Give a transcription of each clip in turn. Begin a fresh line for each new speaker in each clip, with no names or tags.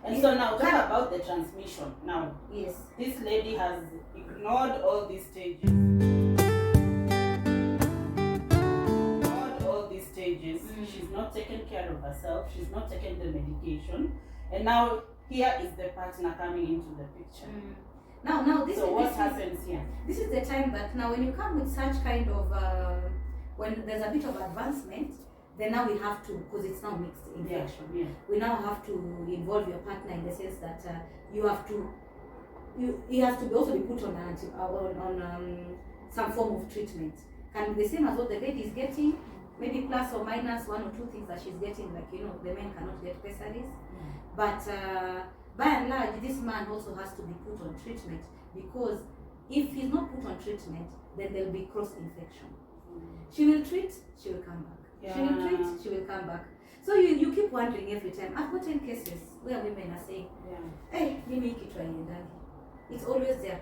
And so now talk about the transmission. Now,
yes,
this lady has ignored all these stages. She's not taking care of herself. She's not taking the medication. And now here is the partner coming into the picture.
Now this
so
is
what happens here?
This is the time that now when you come with such kind of when there's a bit of advancement, then now we have to, because it's now mixed infection.
Yeah.
We now have to involve your partner in the sense that you have to, he has to also be put on some form of treatment. Can be the same as what the lady is getting, maybe plus or minus 1 or 2 things that she's getting, like, you know, the men cannot get pessaries. But by and large, this man also has to be put on treatment, because if he's not put on treatment, then there will be cross infection. She will treat, she will come back. She will treat, she will come back. So you keep wondering every time. I've gotten cases where women are saying, hey, mimi kitu haiendagi. It's always there.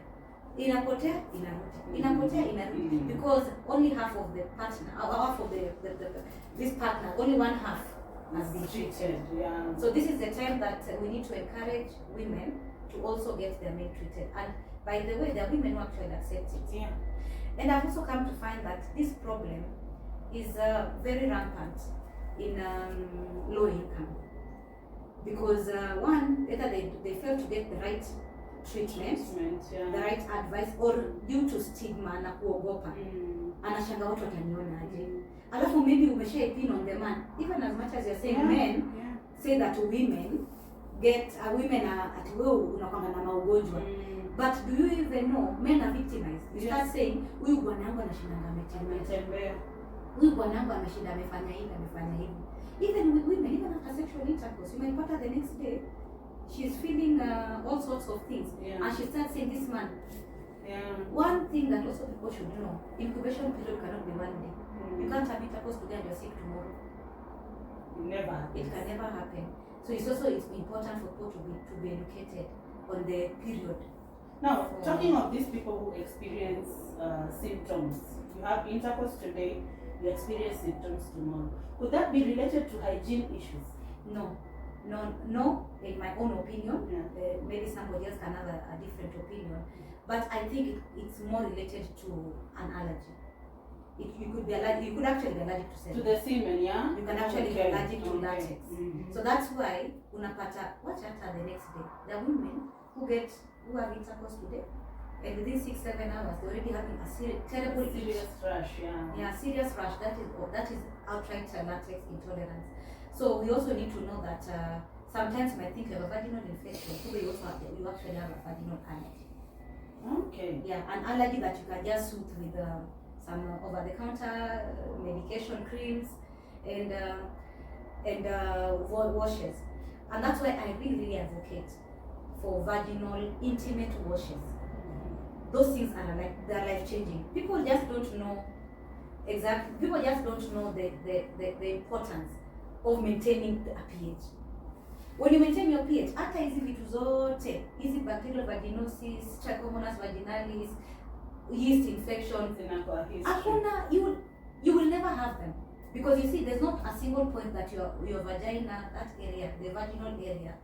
Inapotea, inarudi. Inapotea, inarudi. Because only half of the partner, half of this partner, only one half has been treated. So this is the time that we need to encourage women to also get their men treated. And by the way, there are women who actually accept it. And I've also come to find that this problem is very rampant in low income. Because one, either they fail to get the right treatment, the right advice, or due to stigma na kuogopa. Anashanga watu wataniona aje. Alafu maybe umeshaipin on the man. Even as much as you're saying men say that women get women are at will unakwanga na maugonjwa. But do you even know men are victimized? You start saying huyu bwanangu anashindanga ametembea. Huyu bwanangu ameshinda amefanya hivi, amefanya hivi. Even with women, even after sexual intercourse, you might put her the next day, she's feeling all sorts of things. And she starts saying, this man. One thing that also people should know, incubation period cannot be 1 day. You can't have intercourse today and you're sick tomorrow. It can never happen. So it's important for people to be educated on the period.
Now, talking of these people who experience symptoms, you have intercourse today, you experience symptoms tomorrow. Could that be related to hygiene issues?
No, in my own opinion. Maybe somebody else can have a different opinion. But I think it's more related to an allergy. You could be allergic. You could actually be allergic to semen.
To the semen, yeah?
You can actually be allergic to latex. So that's why unapata watch after the next day. There are women who have intercourse today, and within 6-7 hours they're already having a serious
rash.
Serious rash. That is outright latex intolerance. So we also need to know that sometimes you might think you have a vaginal infection, so you actually have a vaginal allergy.
Okay.
An allergy that you can just soothe with some over-the-counter medication, creams, and washes. And that's why I really advocate for vaginal intimate washes. Those things they're life-changing. People just don't know the importance of maintaining a pH. When you maintain your pH, hata hizi vitu zote, hizi bacterial vaginosis, trichomonas vaginalis, yeast infections, you will never have them. Because you see, there's not a single point that your vagina, that area, the vaginal area,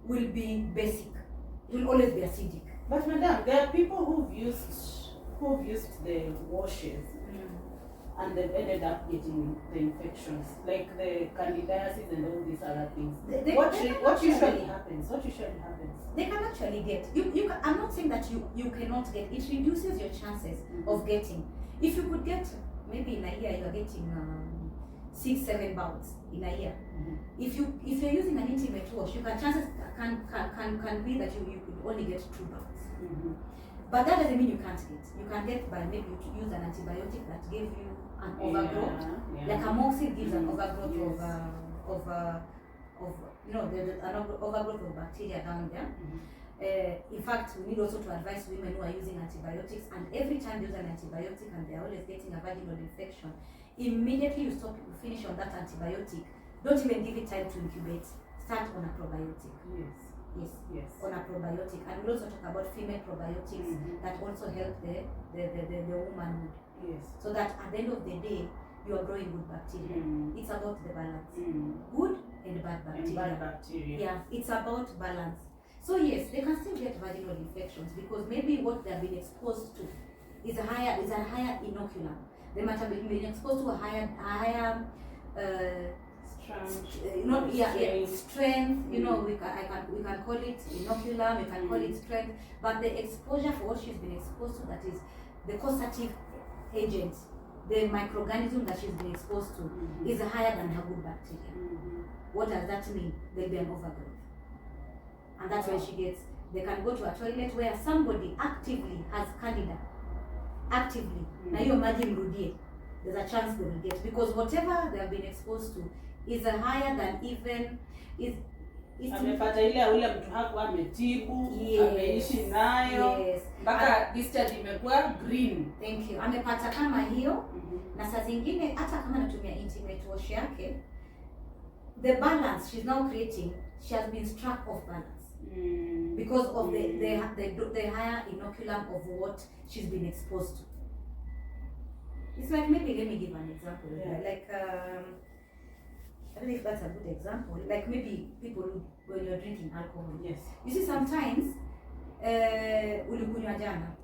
will be basic. It will always be acidic.
But madam, there are people who've used the washes and they've ended up getting the infections, like the candidiasis and all these other things. What usually happens? They can actually get.
I'm not saying that you cannot get. It reduces your chances of getting. If you could get, maybe in a year you are getting 6-7 bouts in a year. If you're using an intimate wash, chances can be that you could only get 2 bouts. But that doesn't mean you can't get. You can get by maybe you use an antibiotic that gave you an overgrowth. Like amoxicillin gives an overgrowth of an overgrowth of bacteria down there. In fact, we need also to advise women who are using antibiotics, and every time they use an antibiotic and they're always getting a vaginal infection, immediately you finish on that antibiotic. Don't even give it time to incubate. Start on a probiotic. Yes. On a probiotic. And we'll also talk about female probiotics that also help the womanhood.
Yes.
So that at the end of the day, you are growing good bacteria. It's about the balance. Good and bad bacteria.
And bad bacteria.
Yeah, it's about balance. So yes, they can still get vaginal infections because maybe what they have been exposed to is a higher inoculum. They might have been exposed to a higher strength. You know, we can call it inoculum, we can call it strength, but the exposure for what she's been exposed to, that is the causative agent, the microorganism that she's been exposed to, is higher than her good bacteria. What does that mean? There'll be an overgrowth. And that's when they can go to a toilet where somebody actively has candida. Actively. Now you imagine Rudie, there's a chance they will get, because whatever they have been exposed to is higher than even
amepata ile ule mtu hakuwa ametibu, ameishi nayo mpaka discharge imekuwa green.
Thank you. Amepata kama hiyo. Na saa zingine hata kama anatumia intimate wash yake, the balance she's now creating, she has been struck off balance because of the higher inoculum of what she's been exposed to. It's like, maybe let me give an example. Like I don't know if that's a good example. Like maybe people when you're drinking alcohol.
Yes.
You see sometimes ulikunywa jana.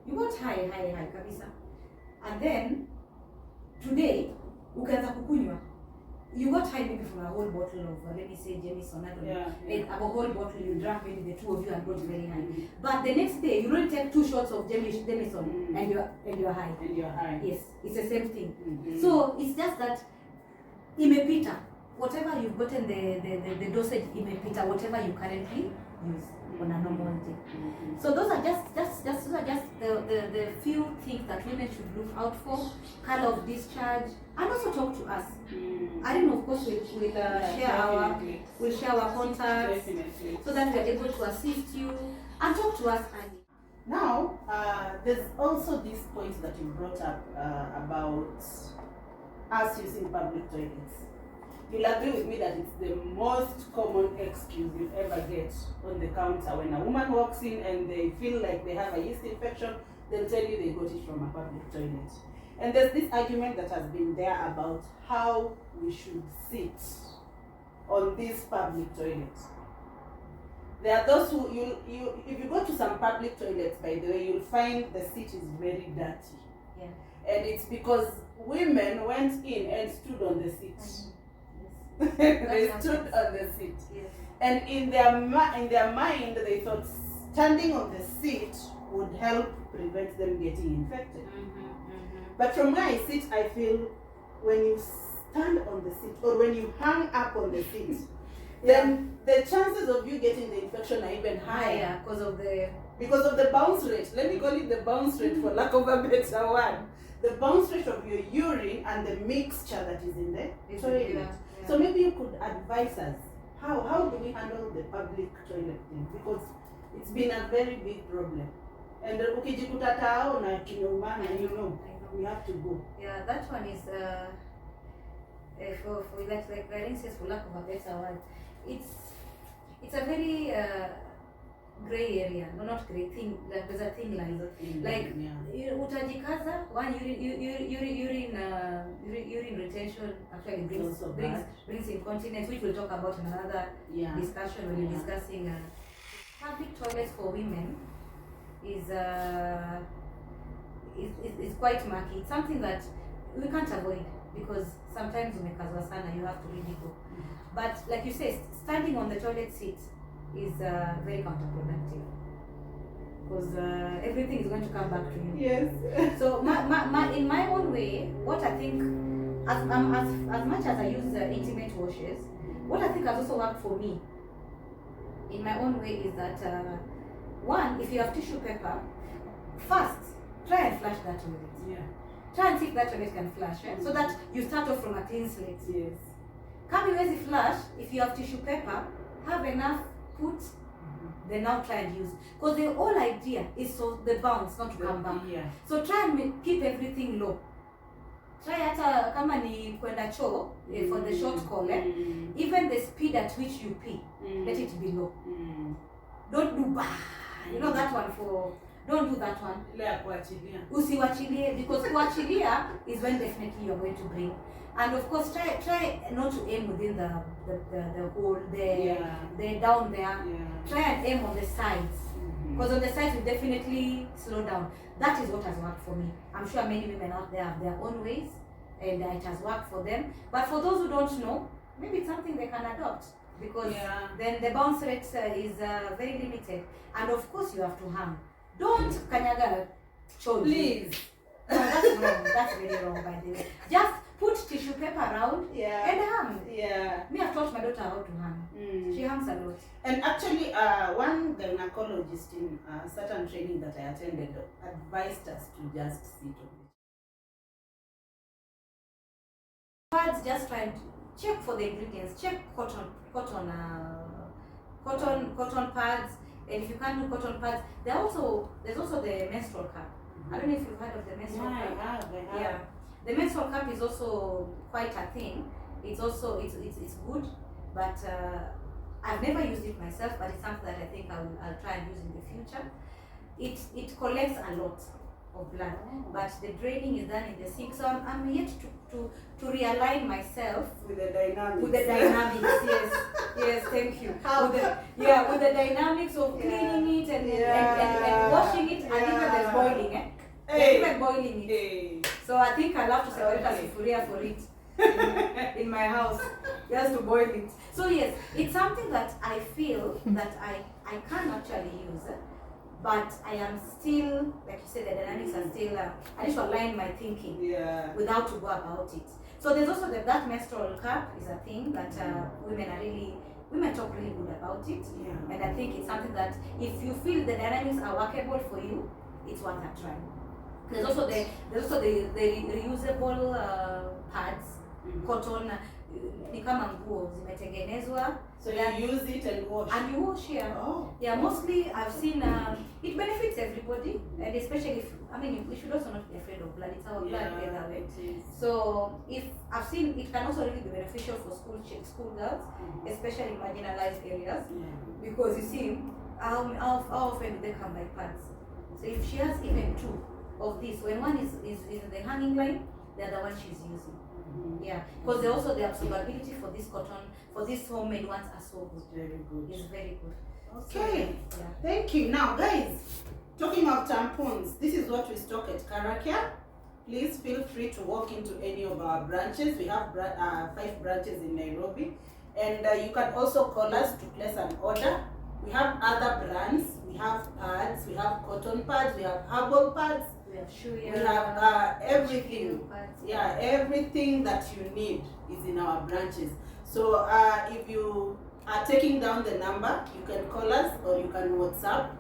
You got high kabisa. And then today ukaanza kukunywa. You got high maybe from a whole bottle of let me say Jameson, I don't know. And a whole bottle you drank, maybe the two of you and got very high. But the next day you don't take 2 shots of Jameson and you're high.
And you're high.
Yes, it's the same thing. So it's just that imepita. Whatever you've gotten the dosage imepita, whatever you currently use on a normal day. So those are just the few things that women should look out for. Color of discharge, and also talk to us. I don't know, of course we'll share our contacts so that we are able to assist you and talk to us.
Now there's also this point that you brought up about us using public toilets. You'll agree with me that it's the most common excuse you ever get on the counter. When a woman walks in and they feel like they have a yeast infection, they'll tell you they got it from a public toilet. And there's this argument that has been there about how we should sit on these public toilets. There are those who, if you go to some public toilets, by the way, you'll find the seat is very dirty.
Yeah.
And it's because women went in and stood on the seat. They stood on the seat.
Yes.
And in their mind, they thought standing on the seat would help prevent them getting infected. But from where I sit, I feel when you stand on the seat or when you hang up on the seat, then the chances of you getting the infection are even higher because of the bounce rate. Let me call it the bounce rate for lack of a better word. The bounce rate of your urine and the mixture that is in the toilet. So maybe you could advise us, how do we handle the public toilet thing? Because it's been a very big problem. And ukijikuta tao na kinyumana, we have to go.
Yeah, that one is for like Irene says, for lack of a better word, it's a very gray area. No, not gray thing. Like there's a thin line. Like utajikaza, one urine retention actually brings incontinence, which we'll talk about in another discussion when we're discussing public toilets for women is quite murky. It's something that we can't avoid because sometimes umekazwa sana, you have to really go. But like you say, standing on the toilet seat is very counterproductive because everything is going to come back to you.
Yes.
So in my own way, what I think, as much as I use intimate washes, what I think has also worked for me in my own way is that one, if you have tissue paper, first try and flush that toilet.
Yeah.
Try and see if that toilet can flush, so that you start off from a clean slate.
Yes.
Come easy flush. If you have tissue paper, have enough put. Then now try and use, because the whole idea is so the bounce not to come back.
Yeah.
So try and keep everything low. Try hata kama ni kwenda choo for the short call, even the speed at which you pee, let it be low. Don't do bah. You know that one Don't do that one.
Ile ya kuachilia.
Usiwachilie, because kuachilia is when definitely you're going to bring. And of course, try not to aim within the hole, the down there.
Yeah.
Try and aim on the sides, because on the sides will definitely slow down. That is what has worked for me. I'm sure many women out there have their own ways, and it has worked for them. But for those who don't know, maybe it's something they can adopt, because then the bounce rate is very limited. And of course, you have to hang. Don't kanyaga chodi.
Please.
No, that's wrong. That's really wrong, by the way. Just put tissue paper around and hang.
Yeah.
Me, I've taught my daughter how to hang. She hangs a lot.
And actually, one gynecologist in certain training that I attended advised us to just sit on it.
Pads, just try and check for the ingredients. Check cotton pads. And if you can't do cotton pads, there's also the menstrual cup. I don't know if you've heard of the menstrual cup.
I have.
Yeah, the menstrual cup is also quite a thing. It's also it's good, but I've never used it myself. But it's something that I think I'll try and use in the future. It collects a lot of blood, but the draining is done in the sink. So I'm yet to realign myself
with the dynamics.
With the dynamics, yes, thank you. With the dynamics of cleaning it and washing it, and even the boiling, even boiling it. So I think I'll have to separate a sufuria for it in my house, just to boil it. So yes, it's something that I feel that I can actually use. But I am still, like you said, the dynamics are still, I need to align my thinking with how to go about it. So there's also that menstrual cup is a thing that women talk really good about it.
Yeah.
And I think it's something that if you feel the dynamics are workable for you, it's worth a try. There's also the reusable pads, cotton, ni kama nguo zimetengenezwa.
So you use it and wash.
And you wash, yeah. Mostly I've seen it benefits everybody, and especially if we should also not be afraid of blood. It's our blood either way. So if I've seen it can also really be beneficial for school girls, especially in marginalized areas, because you see how often do they come by pads. So if she has even 2 of this, when one is in the hanging line, the other one she's using. Yeah, because the absorbability for this cotton, for these homemade ones are so good.
Very good.
It's very good.
Okay. Thank you. Now, guys, talking of tampons, this is what we stock at Karakia. Please feel free to walk into any of our branches. We have 5 branches in Nairobi, and you can also call us to place an order. We have other brands. We have pads. We have cotton pads. We have herbal pads.
We have shoe.
We have everything. Yeah, everything that you need is in our branches. So if you are taking down the number, you can call us or you can WhatsApp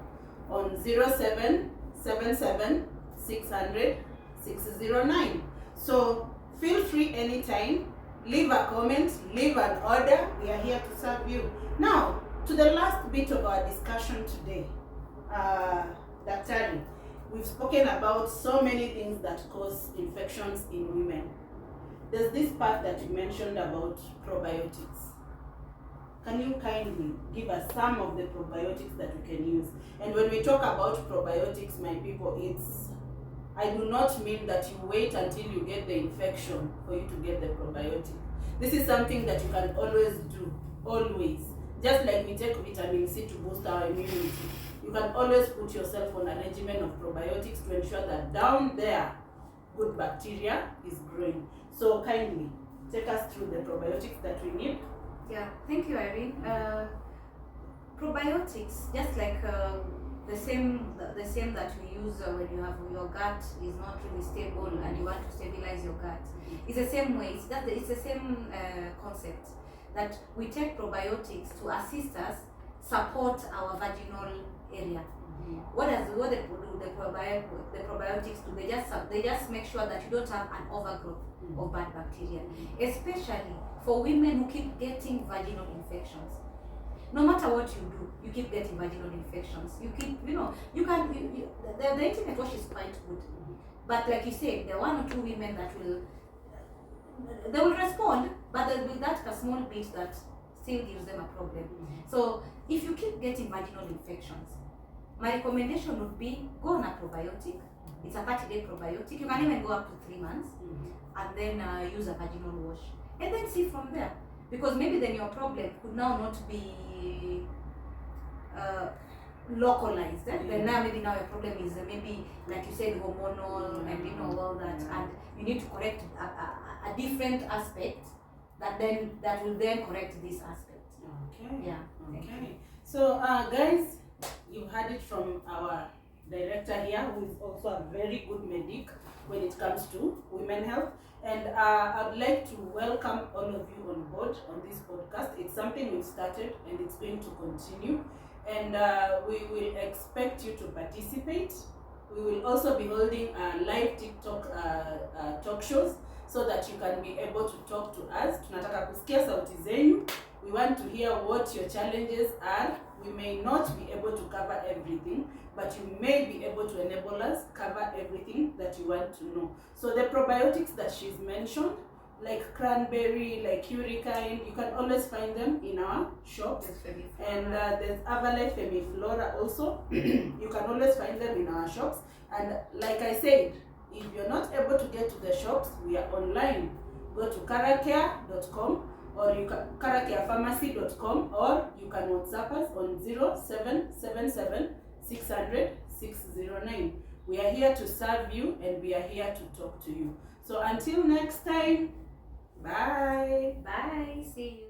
on 0777 600 609. So feel free anytime, leave a comment, leave an order. We are here to serve you. Now, to the last bit of our discussion today, Daktari, we've spoken about so many things that cause infections in women. There's this part that you mentioned about probiotics. Can you kindly give us some of the probiotics that we can use? And when we talk about probiotics, my people, I do not mean that you wait until you get the infection for you to get the probiotic. This is something that you can always do, always. Just like we take vitamin C to boost our immunity. You can always put yourself on a regimen of probiotics to ensure that down there, good bacteria is growing. So kindly, take us through the probiotics that we need.
Yeah, thank you, Irene. Probiotics, just like the same that we use when you have your gut is not really stable and you want to stabilize your gut. It's the same way. It's the same concept that we take probiotics to assist us support our vaginal area. What the probiotics do? They just make sure that you don't have an overgrowth of bad bacteria, especially for women who keep getting vaginal infections. No matter what you do, you keep getting vaginal infections. You keep, the intimate wash is quite good, but like you said, there are 1 or 2 women that will respond, but there will be that a small bit that still gives them a problem. So if you keep getting vaginal infections, my recommendation would be go on a probiotic. It's a 30-day probiotic. You can even go up to 3 months, and then use a vaginal wash, and then see from there. Because maybe then your problem could now not be localized. Then now maybe now your problem is maybe, like you said, hormonal and all that, and you need to correct a different aspect that will then correct this aspect.
Okay.
Yeah.
Okay. So guys, you heard it from our director here, who is also a very good medic when it comes to women health. And I'd like to welcome all of you on board on this podcast. It's something we've started and it's going to continue. And we will expect you to participate. We will also be holding live TikTok talk shows so that you can be able to talk to us. Tunataka kusikia sauti zenyu. We want to hear what your challenges are. We may not be able to cover everything, but you may be able to enable us cover everything that you want to know. So the probiotics that she's mentioned, like cranberry, like uricine, you can always find them in our shops. And there's Avalite Femiflora also. You can always find them in our shops. And like I said, if you're not able to get to the shops, we are online. Go to caracare.com or you can caracarepharmacy.com, or you can WhatsApp us on 0777 600 609. We are here to serve you and we are here to talk to you. So until next time, bye.
Bye. See you.